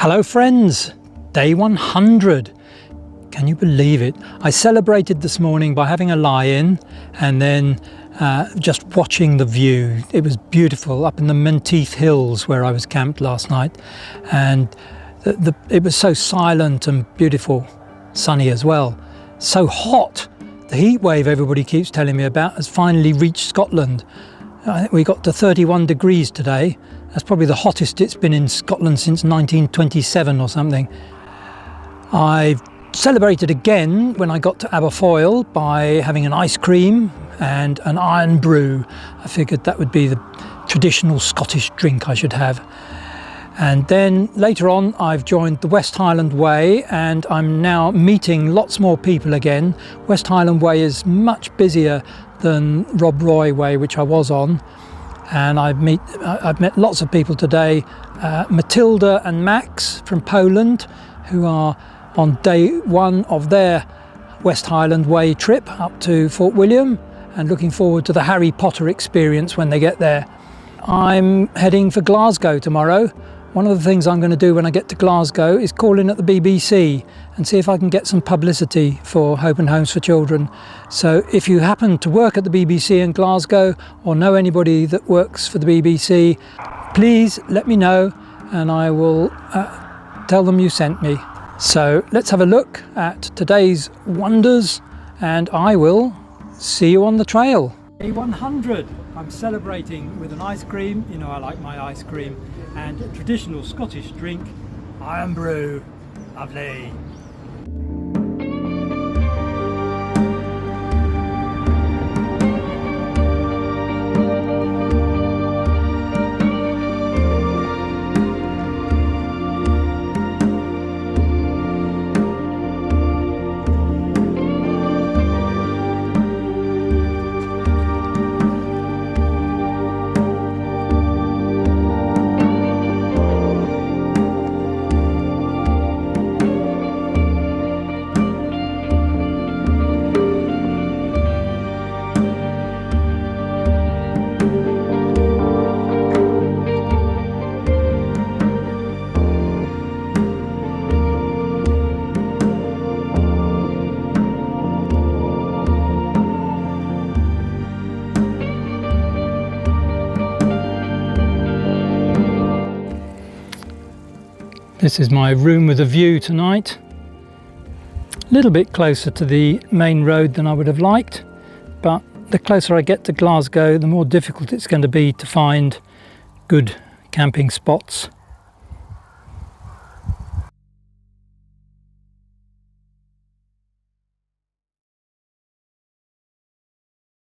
Hello friends, day 100. Can you believe it? I celebrated this morning by having a lie-in and then just watching the view. It was beautiful up in the Menteith Hills where I was camped last night, and it was so silent and beautiful, sunny as well. So hot. The heat wave everybody keeps telling me about has finally reached Scotland. We got to 31 degrees today. That's probably the hottest it's been in Scotland since 1927 or something. I've celebrated again when I got to Aberfoyle by having an ice cream and an Irn Bru. I figured that would be the traditional Scottish drink I should have. And then later on I've joined the West Highland Way, and I'm now meeting lots more people again. West Highland Way is much busier than Rob Roy Way, which I was on. And I've met lots of people today. Matilda and Max from Poland, who are on day one of their West Highland Way trip up to Fort William, and looking forward to the Harry Potter experience when they get there. I'm heading for Glasgow tomorrow. One of the things I'm going to do when I get to Glasgow is call in at the BBC and see if I can get some publicity for Hope and Homes for Children. So if you happen to work at the BBC in Glasgow or know anybody that works for the BBC, please let me know and I will tell them you sent me. So let's have a look at today's wonders, and I will see you on the trail. Day 100. I'm celebrating with an ice cream. You know I like my ice cream, and a traditional Scottish drink, Irn Bru. Lovely. This is my room with a view tonight. A little bit closer to the main road than I would have liked, but the closer I get to Glasgow, the more difficult it's going to be to find good camping spots.